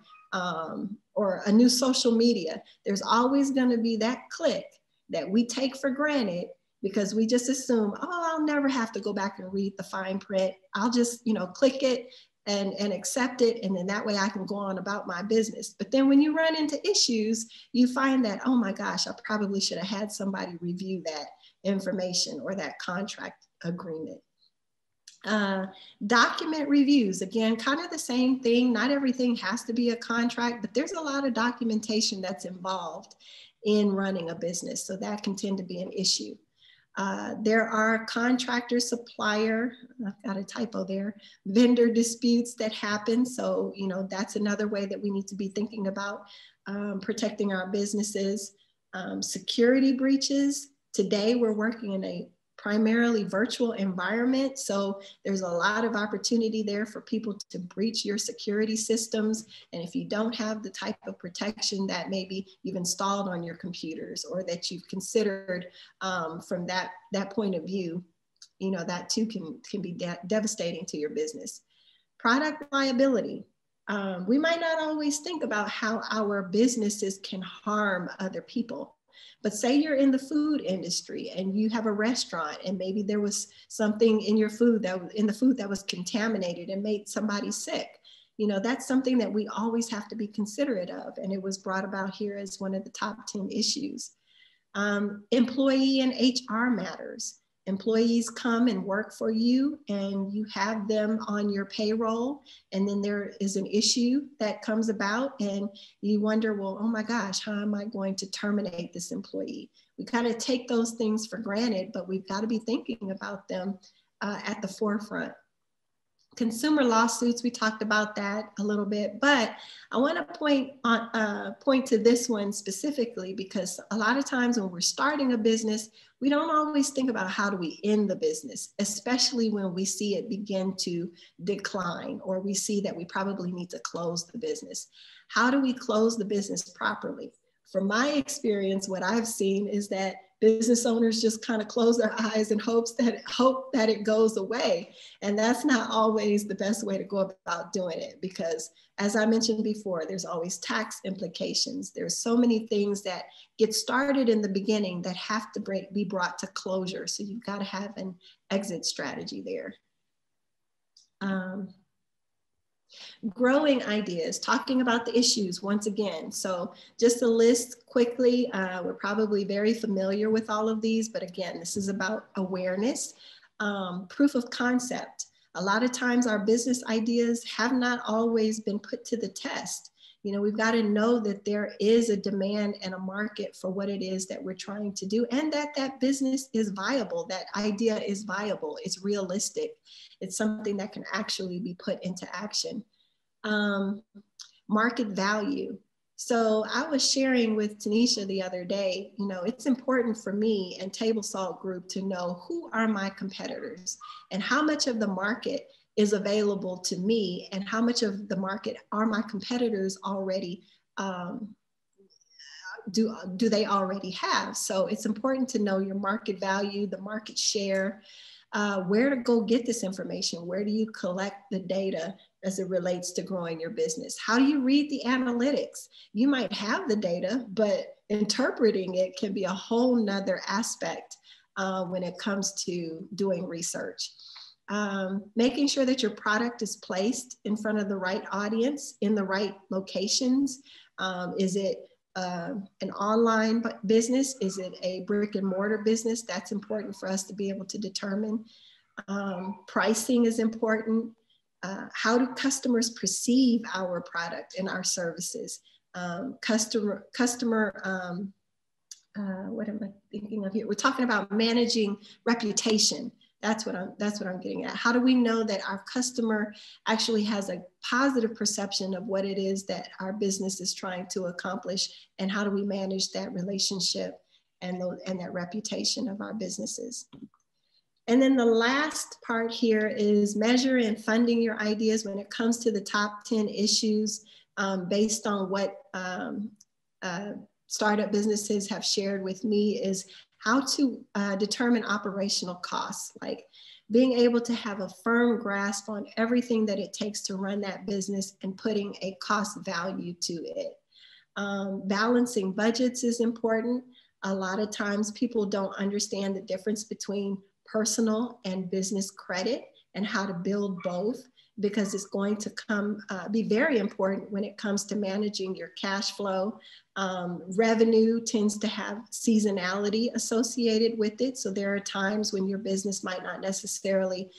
or a new social media, there's always going to be that click that we take for granted because we just assume, oh, I'll never have to go back and read the fine print. I'll just, click it and accept it. And then that way I can go on about my business. But then when you run into issues, you find that, oh my gosh, I probably should have had somebody review that information or that contract agreement. Document reviews, again, kind of the same thing. Not everything has to be a contract, but there's a lot of documentation that's involved in running a business. So that can tend to be an issue. There are contractor, supplier, I've got a typo there, vendor disputes that happen. So, that's another way that we need to be thinking about protecting our businesses. Security breaches. Today, we're working in a primarily virtual environment. So there's a lot of opportunity there for people to breach your security systems. And if you don't have the type of protection that maybe you've installed on your computers or that you've considered from that point of view, that too can be devastating to your business. Product liability. We might not always think about how our businesses can harm other people. But say you're in the food industry and you have a restaurant and maybe there was something in your food that was contaminated and made somebody sick. That's something that we always have to be considerate of. And it was brought about here as one of the top 10 issues. Employee and HR matters. Employees come and work for you and you have them on your payroll, and then there is an issue that comes about and you wonder, well, oh my gosh, how am I going to terminate this employee? We kind of take those things for granted, but we've got to be thinking about them at the forefront. Consumer lawsuits, we talked about that a little bit, but I want to point to this one specifically because a lot of times when we're starting a business, we don't always think about how do we end the business, especially when we see it begin to decline or we see that we probably need to close the business. How do we close the business properly? From my experience, what I've seen is that business owners just kind of close their eyes and hope that it goes away. And that's not always the best way to go about doing it because, as I mentioned before, there's always tax implications. There's so many things that get started in the beginning that have to be brought to closure. So you've got to have an exit strategy there. Growing ideas, talking about the issues once again. So just a list quickly, we're probably very familiar with all of these, but again, this is about awareness, proof of concept. A lot of times our business ideas have not always been put to the test. We've got to know that there is a demand and a market for what it is that we're trying to do and that business is viable, that idea is viable, it's realistic. It's something that can actually be put into action. Market value. So I was sharing with Tanisha the other day, it's important for me and Table Salt Group to know who are my competitors and how much of the market is available to me, and how much of the market are my competitors already, do they already have? So it's important to know your market value, the market share, where to go get this information. Where do you collect the data as it relates to growing your business? How do you read the analytics? You might have the data, but interpreting it can be a whole nother aspect when it comes to doing research. Making sure that your product is placed in front of the right audience in the right locations. Is it an online business? Is it a brick and mortar business? That's important for us to be able to determine. Pricing is important. How do customers perceive our product and our services? What am I thinking of here? We're talking about managing reputation. That's what I'm getting at. How do we know that our customer actually has a positive perception of what it is that our business is trying to accomplish, and how do we manage that relationship and that reputation of our businesses? And then the last part here is measure and funding your ideas when it comes to the top 10 issues based on what startup businesses have shared with me, is how to determine operational costs, like being able to have a firm grasp on everything that it takes to run that business and putting a cost value to it. Balancing budgets is important. A lot of times people don't understand the difference between personal and business credit and how to build both, because it's going to be very important when it comes to managing your cash flow. Revenue tends to have seasonality associated with it. So there are times when your business might not necessarily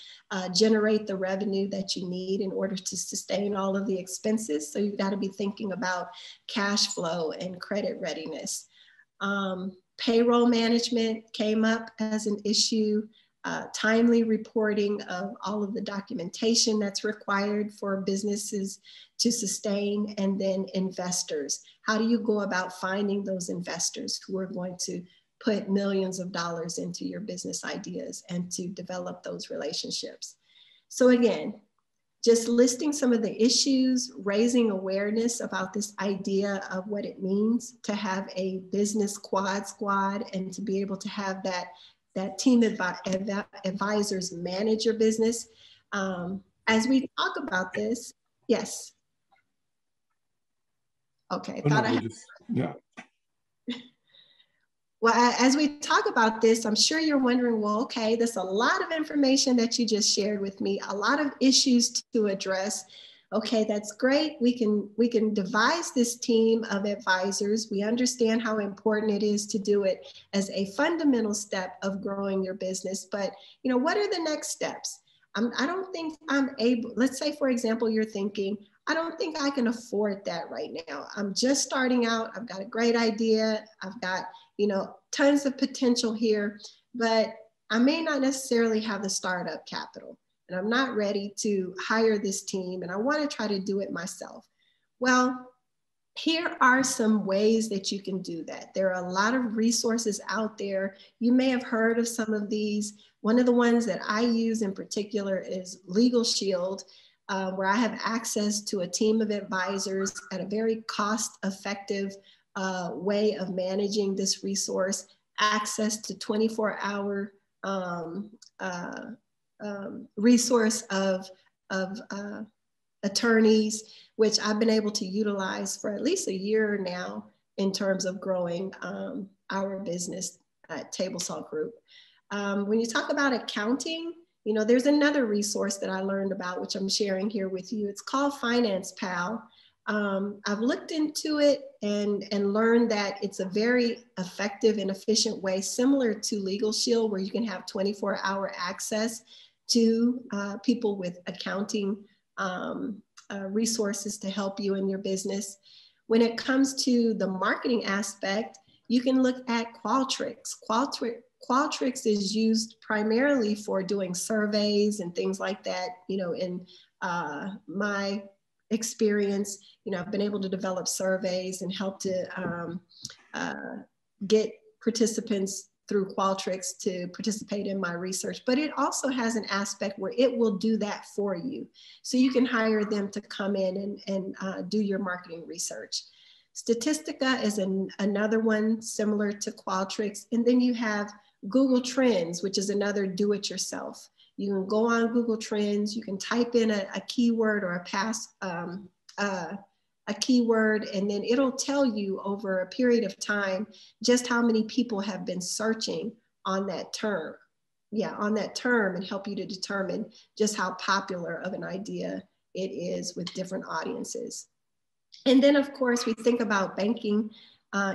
generate the revenue that you need in order to sustain all of the expenses. So you've got to be thinking about cash flow and credit readiness. Payroll management came up as an issue. Timely reporting of all of the documentation that's required for businesses to sustain, and then investors. How do you go about finding those investors who are going to put millions of dollars into your business ideas and to develop those relationships? So again, just listing some of the issues, raising awareness about this idea of what it means to have a business quad squad, and to be able to have that team advisors manage your business. As we talk about this, yes. Okay, yeah. Well, as we talk about this, I'm sure you're wondering, well, okay, there's a lot of information that you just shared with me, a lot of issues to address. Okay, that's great. We can devise this team of advisors. We understand how important it is to do it as a fundamental step of growing your business. But what are the next steps? I don't think I'm able. Let's say, for example, you're thinking, I don't think I can afford that right now. I'm just starting out. I've got a great idea. I've got tons of potential here, but I may not necessarily have the startup capital, and I'm not ready to hire this team, and I want to try to do it myself. Well, here are some ways that you can do that. There are a lot of resources out there. You may have heard of some of these. One of the ones that I use in particular is Legal Shield, where I have access to a team of advisors at a very cost-effective way of managing this resource, access to 24-hour resource of attorneys, which I've been able to utilize for at least a year now in terms of growing our business at Table Salt Group. When you talk about accounting, there's another resource that I learned about, which I'm sharing here with you. It's called Finance Pal. I've looked into it and learned that it's a very effective and efficient way, similar to Legal Shield, where you can have 24-hour access to people with accounting resources to help you in your business. When it comes to the marketing aspect, you can look at Qualtrics. Qualtrics is used primarily for doing surveys and things like that. In my experience, I've been able to develop surveys and help to get participants through Qualtrics to participate in my research, but it also has an aspect where it will do that for you. So you can hire them to come in and do your marketing research. Statistica is another one similar to Qualtrics. And then you have Google Trends, which is another do-it-yourself. You can go on Google Trends, you can type in a keyword or a keyword, and then it'll tell you over a period of time just how many people have been searching on that term. Yeah, on that term, and help you to determine just how popular of an idea it is with different audiences. And then of course we think about banking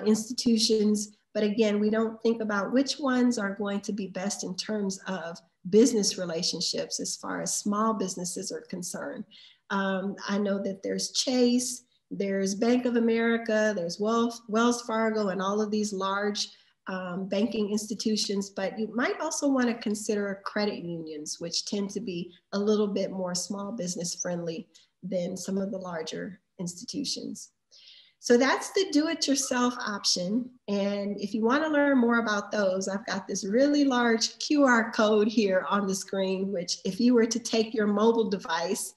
institutions, but again, we don't think about which ones are going to be best in terms of business relationships as far as small businesses are concerned. I know that there's Chase, there's Bank of America, there's Wells Fargo, and all of these large banking institutions, but you might also want to consider credit unions, which tend to be a little bit more small business friendly than some of the larger institutions. So that's the do-it-yourself option. And if you want to learn more about those, I've got this really large QR code here on the screen, which if you were to take your mobile device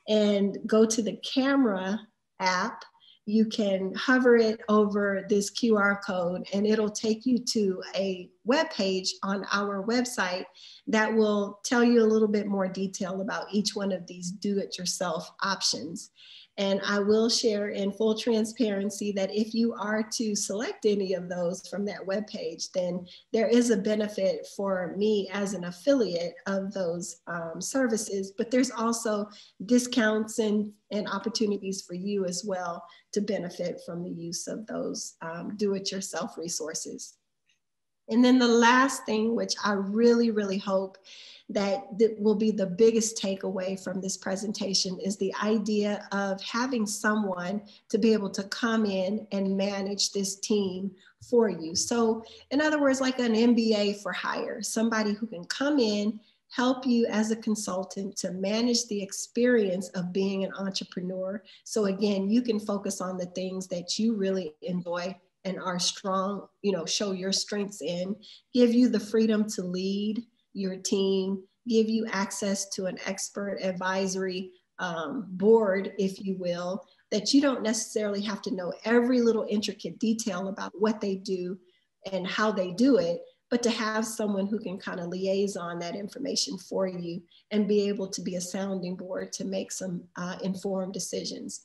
and go to the camera app, you can hover it over this QR code and it'll take you to a web page on our website that will tell you a little bit more detail about each one of these do-it-yourself options. And I will share in full transparency that if you are to select any of those from that webpage, then there is a benefit for me as an affiliate of those services, but there's also discounts and opportunities for you as well to benefit from the use of those do-it-yourself resources. And then the last thing, which I really, really hope that will be the biggest takeaway from this presentation, is the idea of having someone to be able to come in and manage this team for you. So in other words, like an MBA for hire, somebody who can come in, help you as a consultant to manage the experience of being an entrepreneur. So again, you can focus on the things that you really enjoy and are strong, show your strengths in, give you the freedom to lead your team, give you access to an expert advisory board, if you will, that you don't necessarily have to know every little intricate detail about what they do and how they do it, but to have someone who can kind of liaison that information for you and be able to be a sounding board to make some informed decisions.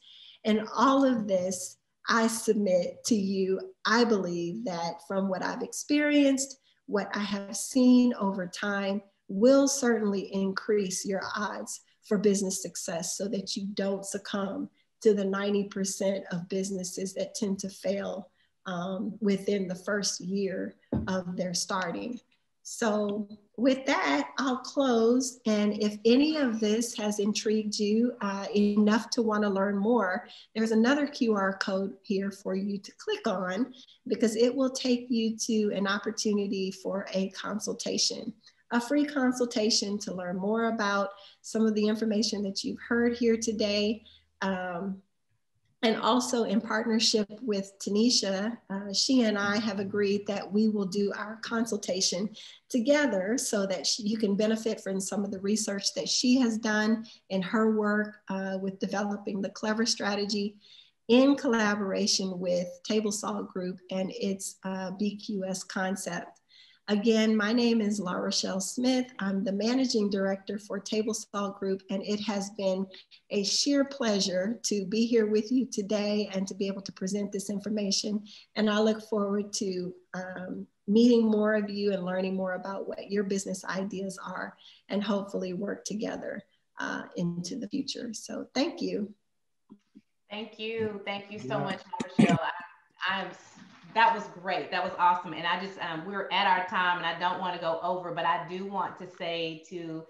And all of this, I submit to you, I believe that from what I've experienced, what I have seen over time, will certainly increase your odds for business success so that you don't succumb to the 90% of businesses that tend to fail within the first year of their starting. So with that, I'll close. And if any of this has intrigued you enough to want to learn more, there's another QR code here for you to click on, because it will take you to an opportunity for a consultation, a free consultation to learn more about some of the information that you've heard here today. And also in partnership with Tanisha, she and I have agreed that we will do our consultation together so that you can benefit from some of the research that she has done in her work with developing the Clever strategy in collaboration with Table Salt Group and its BQS concept. Again, my name is LaRochelle Smith. I'm the managing director for Table Salt Group, and it has been a sheer pleasure to be here with you today and to be able to present this information. And I look forward to meeting more of you and learning more about what your business ideas are, and hopefully work together into the future. So thank you. Thank you. Thank you so much, Michelle. That was great. That was awesome. And I just, we're at our time and I don't want to go over, but I do want to say to,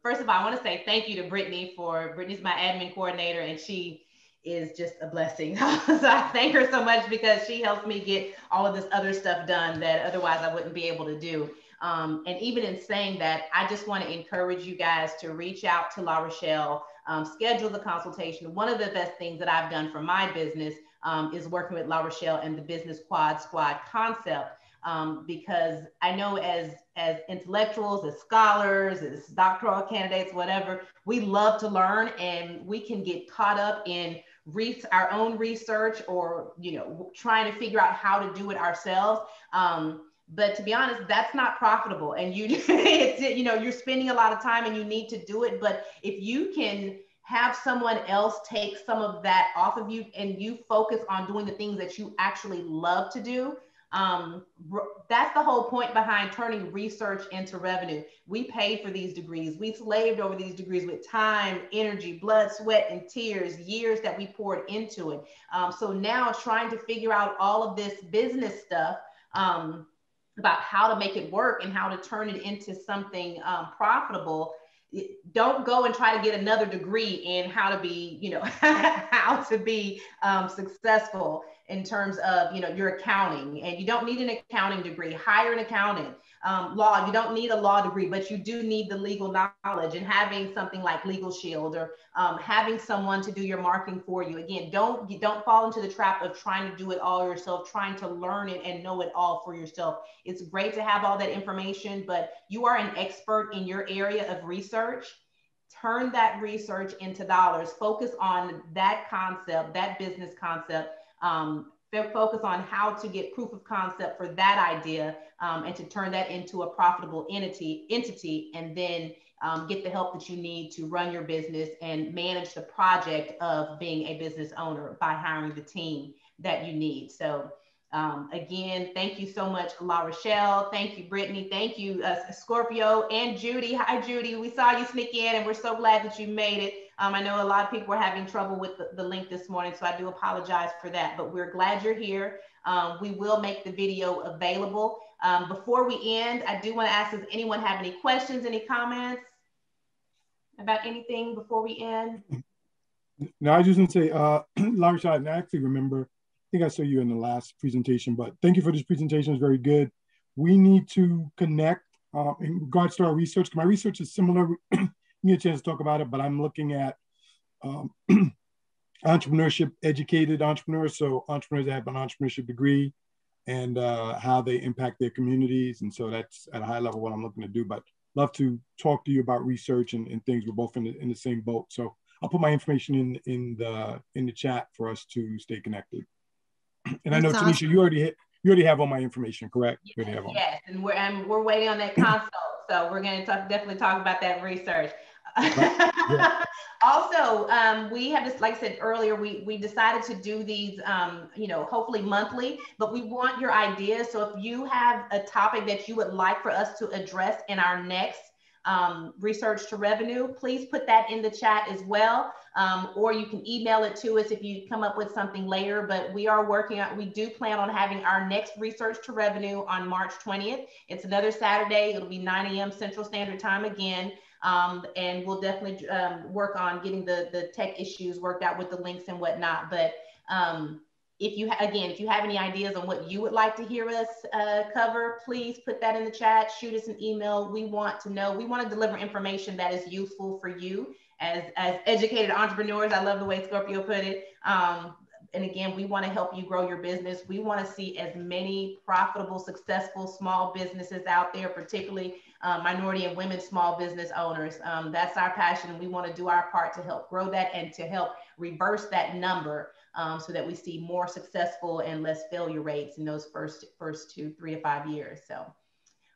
first of all, I want to say thank you to Brittany Brittany's my admin coordinator, and she is just a blessing. So I thank her so much because she helps me get all of this other stuff done that otherwise I wouldn't be able to do. And even in saying that, I just want to encourage you guys to reach out to LaRochelle, schedule the consultation. One of the best things that I've done for my business is working with LaRochelle and the Business Quad Squad concept. because I know as intellectuals, as scholars, as doctoral candidates, whatever, we love to learn, and we can get caught up in our own research, or, you know, trying to figure out how to do it ourselves. But to be honest, that's not profitable. And you know, you're spending a lot of time and you need to do it. But if you can have someone else take some of that off of you and you focus on doing the things that you actually love to do, that's the whole point behind turning research into revenue. We paid for these degrees. We slaved over these degrees with time, energy, blood, sweat, and tears, years that we poured into it. So now trying to figure out all of this business stuff, about how to make it work and how to turn it into something profitable. Don't go and try to get another degree in how to be, you know, how to be successful in terms of, you know, your accounting. And you don't need an accounting degree. Hire an accountant. Law, you don't need a law degree, but you do need the legal knowledge, and having something like Legal Shield, or having someone to do your marketing for you. Again, don't fall into the trap of trying to do it all yourself, trying to learn it and know it all for yourself. It's great to have all that information, but you are an expert in your area of research. Turn that research into dollars. Focus on that concept, that business concept. Focus on how to get proof of concept for that idea, and to turn that into a profitable entity, and then get the help that you need to run your business and manage the project of being a business owner by hiring the team that you need. So again, thank you so much, La Rochelle. Thank you, Brittany. Thank you, Scorpio and Judy. Hi, Judy. We saw you sneak in, and we're so glad that you made it. I know a lot of people were having trouble with the link this morning, so I do apologize for that, but we're glad you're here. We will make the video available. Before we end, I do want to ask, does anyone have any questions, any comments about anything before we end? No, I just want to say, Larry, I actually remember, I think I saw you in the last presentation, but thank you for this presentation. It's very good. We need to connect in regards to our research. My research is similar. You get a chance to talk about it, but I'm looking at entrepreneurship, educated entrepreneurs. So entrepreneurs that have an entrepreneurship degree, and how they impact their communities. And so that's at a high level what I'm looking to do, but love to talk to you about research and things. We're both in the same boat. So I'll put my information in the chat for us to stay connected. And I know, Tanisha, awesome. You already have all my information, correct? Yes, and we're waiting on that consult. So we're going to definitely talk about that research. Yeah. Also, we have just, like I said earlier, we decided to do these, you know, hopefully monthly, but we want your ideas. So if you have a topic that you would like for us to address in our next research to revenue, please put that in the chat as well. Or you can email it to us if you come up with something later, but we do plan on having our next research to revenue on March 20th. It's another Saturday. It'll be 9 a.m. Central Standard Time again. And we'll definitely work on getting the tech issues worked out with the links and whatnot. But if you have any ideas on what you would like to hear us cover, please put that in the chat, shoot us an email. We want to know, we want to deliver information that is useful for you as educated entrepreneurs. I love the way Scorpio put it. And again, we want to help you grow your business. We want to see as many profitable, successful small businesses out there, particularly minority and women small business owners. That's our passion. And we want to do our part to help grow that and to help reverse that number so that we see more successful and less failure rates in those first 3 to 5 years. So,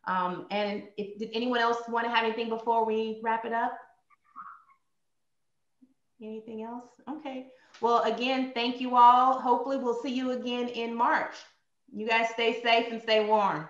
and did anyone else want to have anything before we wrap it up? Anything else? Okay. Well, again, thank you all. Hopefully we'll see you again in March. You guys stay safe and stay warm.